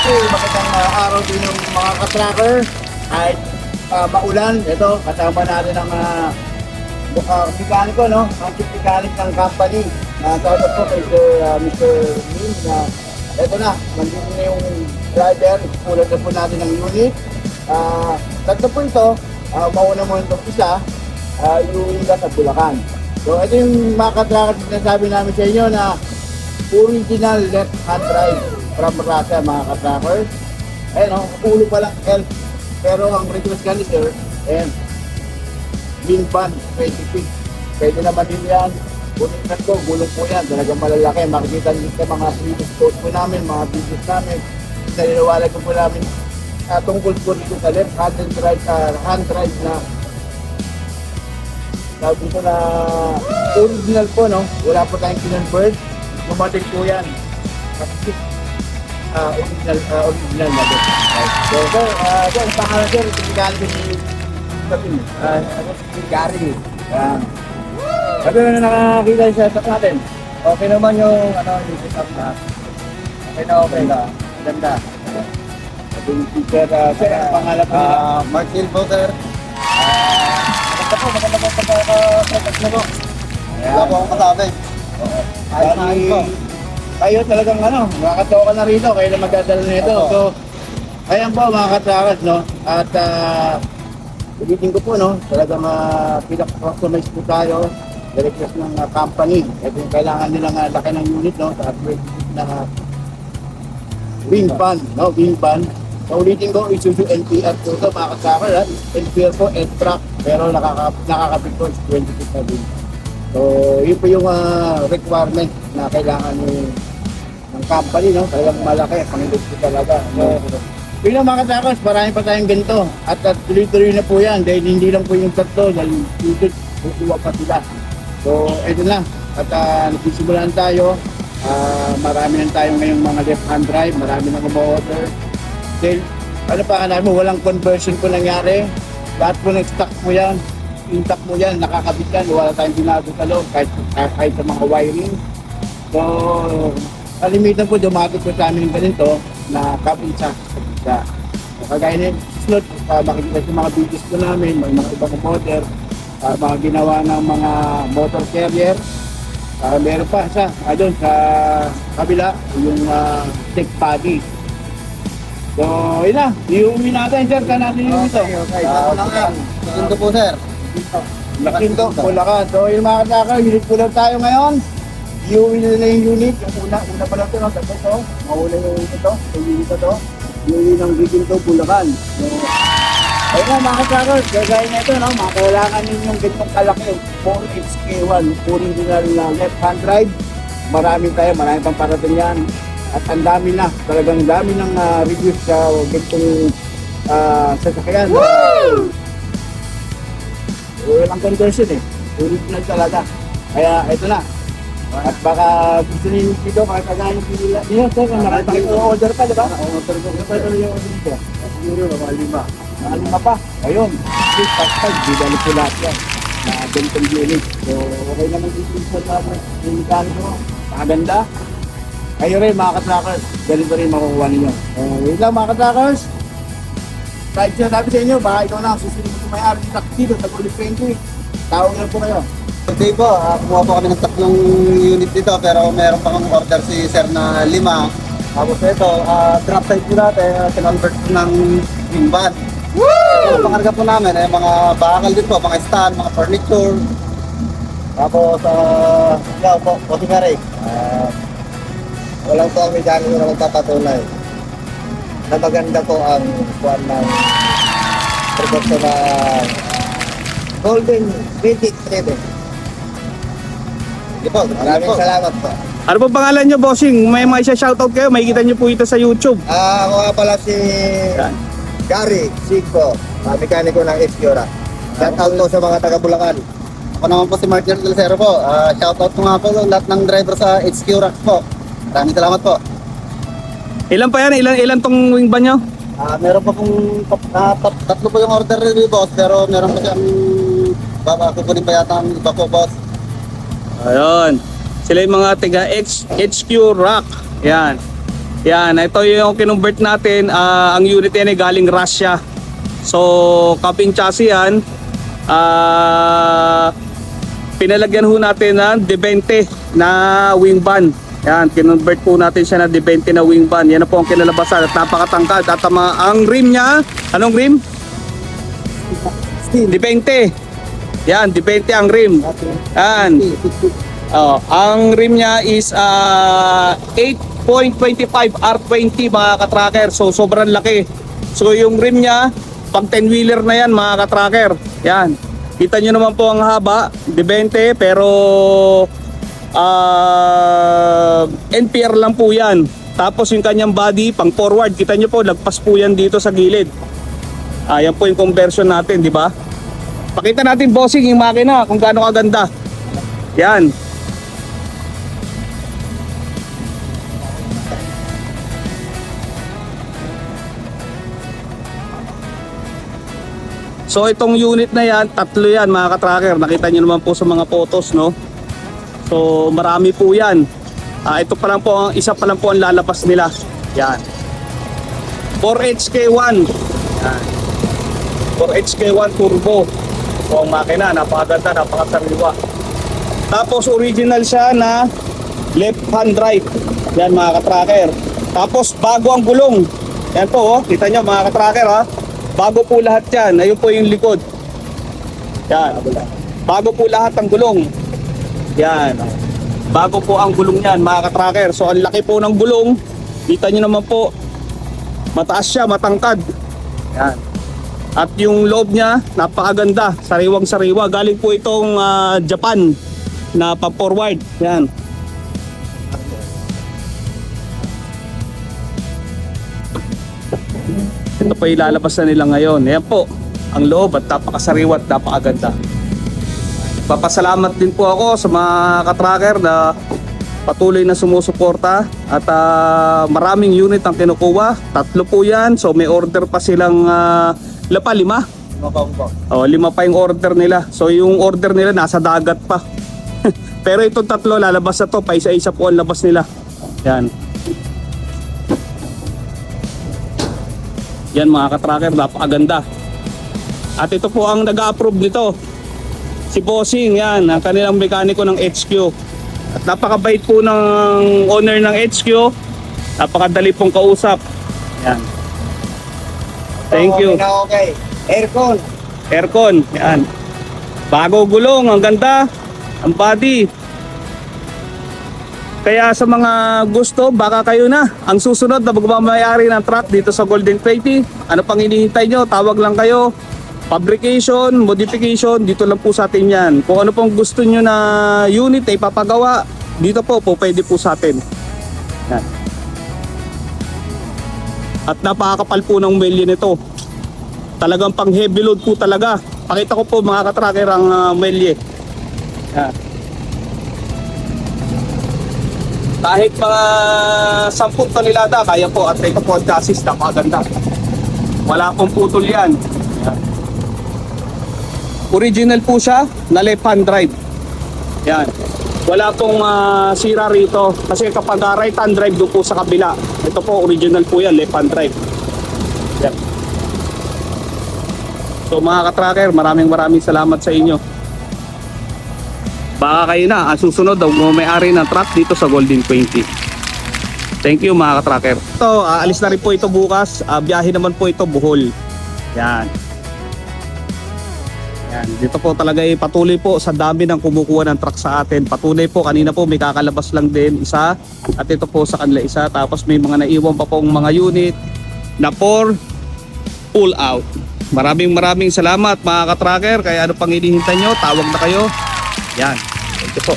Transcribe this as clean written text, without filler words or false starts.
Magandang araw din yung mga ka-tracker. Kahit maulan, ito, kasama natin ang mekaniko, no? Ang chief mechanic ng company. Shoutout po kay Mr. Min na ito na, nandito na yung driver. Pulan na po natin ng unit. Tatlo po ito, mauna mo itong isa, yung iba sa Bulacan. So ito yung mga ka-tracker na sabi namin sa inyo na original left-hand drive from Russia, mga ka-trackers. Ayun o, ulo pa lang L. Pero ang request ka ni sir, ayan, wing band, 20 feet. Pwede naman din yan. Bunikat ko, gulong po yan. Talagang malalaki. Makikita nyo sa mga previous post po namin, mga videos namin. Naliliwalag ko po namin tungkol po dito sa left-handed drive, hand drive na tawag dito na original po, no? Wala po tayong kinonvert. Gumating po yan. Original na din. So, sir, ang pangalan sir, tingnan ko si Gary. Sabi na nakakita yung setup natin. Okay naman yung setup na. Okay na. Ganda. Sabi yung teacher, sir, ang pangalan po nila? Mark Silvo, sir. Maganda po pagkakasetup na po. Wala po akong kasabi. Ayos po. Kayo talagang makakatawa ka na rito, kayo na magdadala nito. So, ayan po mga katrakas, no? At ulitin ko po, no? Talagang pinaka-customize po tayo. Request ng company. Ito yung kailangan nilang laki ng unit, no? At na wing pan, no? Wing pan. So, ulitin ko, Isuzu NPR po ito, mga katrakas, ha? NPR po, N-Track, pero nakakapit po is 20 feet na din. So, yun po yung requirement na kailangan ng company, no? Talagang malaki, pangilog po talaga. Yun lang mga katrakas, marami pa tayong ganito. At tuloy-tuloy na po yan, dahil hindi lang po yung tatlo, dahil susunod, kukuha pa sila. So, ito na. At nagsisimulahan tayo. Marami na tayo ngayong mga left-hand drive, marami na order. Dahil, namin, walang conversion po nangyari. Lahat po nag-stock po yan. Intact mo yan, nakakabit yan, wala tayong binago sa loob kahit sa mga wiring. So, kalimitan po, dumating po sa amin ganito na cabin sa gitna. So, kagaya na yung slot, makikita sa mga videos po namin, mga ibang motor, mga ginawa ng mga motor carrier. Meron pa sa kabila, yung tech body. So, yun na, iuwi natin, sir, ka natin yung ito. Okay. Susundo po, sir. Lakindo, Bulacan. So yung mga katracker, unit po lang tayo ngayon. Iuwi nila yung unit. Yung una pa lang ito, no? Tapos ito, mauna yung unit ito. Yung unit ito, iuwi ng Lakindo, Bulacan. So, ayun na mga katracker, gagawin na ito, no? Mga kailangan ninyong ganitong kalaki. 4HK1, original left-hand drive. Marami pang parating yan. At ang dami na, talagang dami ng reviews sa ganitong sasakyan. Woo! Walang conversion original talaga. Kaya ito na. At baka gusto niyo dito, baka kagaya yung pinila. Sir, order pa, diba? Order ko. Ito yung order nito. Siguro, mga 5. Mga 5 pa. Ayun. Please, hashtag, bidali po lahat yan. Na ganitong unit. So, okay naman dito sa yung mekaniko. Nakaganda. Kayo rin, mga ka-trackers. Ganito rin makukuha ninyo. Yun lang, mga ka-trackers. Kahit sinasabi sa inyo, baka ikaw na ang susunod ko may-ari dito sa Gulip 20. Tawag lang po kayo. Today po, kumuha po kami ng tatlong unit dito pero meron pa kong order si sir na 5. Tapos ito, drop side po natin, kinonvert ng wing van. Woo! Pangarga po namin, mga bakal din po, mga stand, mga furniture. Tapos, yaw po, pati nga rin. Walang po ang mekaniko na magpapatunay na maganda po ang kuwan ng produkto na Golden British Trader. Sige po, maraming salamat po. Ano po pangalan nyo, bossing? May mga isa-shoutout kayo, makikita nyo po ito sa YouTube. Ako nga pala si Gary Sigpo, mekaniko ng Esquiora. Shoutout po sa mga taga Bulacan. Ako naman po si Martin Delcero po. Shoutout po nga po lahat ng driver sa Esquiora po. Maraming salamat po. Ilan pa yan? Ilan tong wing ban nyo? Meron pa pong tatlo po yung order ni boss, pero meron pa siyang kukunin pa yata ang iba po, boss. Ayun. Sila yung mga taga HQ Rock. Yan. Yan, ito yung kinonvert natin. Ang unit yan ay galing Russia. So, cabin chassis yan. Pinalagyan ho natin ng D20 na wing van. Yan, kinonvert po natin siya na D20 na wing van. Yan na po ang kinalabasan at napakatangkad. At ang rim niya, anong rim? D20. Yan, D20 ang rim. Yan. Ang rim niya is 8.25 R20 mga katracker. So sobrang laki. So yung rim niya pang 10 wheeler na yan mga katracker. Yan. Kita nyo naman po ang haba, D20 pero NPR lang po yan. Tapos yung kanyang body pang forward, kita nyo po lagpas po yan dito sa gilid. Yan po yung conversion natin, di ba? Pakita natin bossing yung makina kung gaano kaganda. Yan. So itong unit na yan, tatlo yan mga katracker. Nakita nyo naman po sa mga photos, no? So marami po yan. Ito pa lang po, isa pa lang po ang lalabas nila. Yan. 4HK1. Yan. 4HK1 turbo. So ang makina, napakaganda, napakasariwa. Tapos original siya na left hand drive. Yan mga katracker. Tapos bago ang gulong. Yan po, kita nyo mga katracker ha. Bago po lahat yan, ayun po yung likod. Yan. Bago po lahat ang gulong. Yan. Bago po ang gulong yan, mga katracker. So ang laki po ng gulong. Kita nyo naman po, mataas siya, matangkad. Yan. At yung loob niya, napakaganda. Sariwang sariwa. Galing po itong Japan na pa-forward. Yan. Ito po ilalabas na nila ngayon. Ayan po, ang loob at napakasariwa at napakaganda. Papasalamat din po ako sa mga katracker na patuloy na sumusuporta at maraming unit ang kinukuha. 3 po yan. So may order pa silang 5. Lima pa yung order nila. So yung order nila nasa dagat pa. Pero itong 3 lalabas na to. Paisa-isa po ang labas nila. Yan. Yan mga katracker, napakaganda. At ito po ang nag-approve nito. Si Bossing, yan, ang kanilang mekaniko ng HQ. At napakabait po ng owner ng HQ. Napakadali pong kausap. Yan. Thank you. Okay. Aircon. Aircon, yan. Bago gulong, ang ganda. Ang body. Kaya sa mga gusto, baka kayo na ang susunod na magmamayari ng truck dito sa Golden 20. Ano pang hinihintay nyo? Tawag lang kayo. Fabrication, modification, dito lang po sa atin yan. Kung ano pong gusto nyo na unit ay papagawa, dito po pwede po sa atin. Yan. At napakakapal po ng melye nito. Talagang pang heavy load po talaga. Pakita ko po mga katracker ang melye. Yan. Kahit mga 10 tonelada, kaya po. At ito po ang chassis, napakaganda. Wala pong putol yan. Yan. Original po siya na left hand drive. Yan. Wala pong sira rito. Kasi kapag right hand drive doon po sa kabila. Ito po, original po yan, left hand drive. Yan. So mga katracker, maraming salamat sa inyo. Baka kayo na ang susunod daw may-ari ng truck dito sa Golden 20. Thank you mga katracker. Ito, aalis na rin po ito bukas. Biyahe naman po ito Bohol. Yan. Yan. Dito po talaga patuloy po sa dami ng kumukuha ng truck sa atin. Patuloy po, kanina po may kakalabas lang din isa. At ito po sa kanila isa. Tapos may mga naiwan pa pong mga unit na for pull out. Maraming salamat mga katracker. Kaya ano pang hinihintay nyo, tawag na kayo. Yan. Thank you po.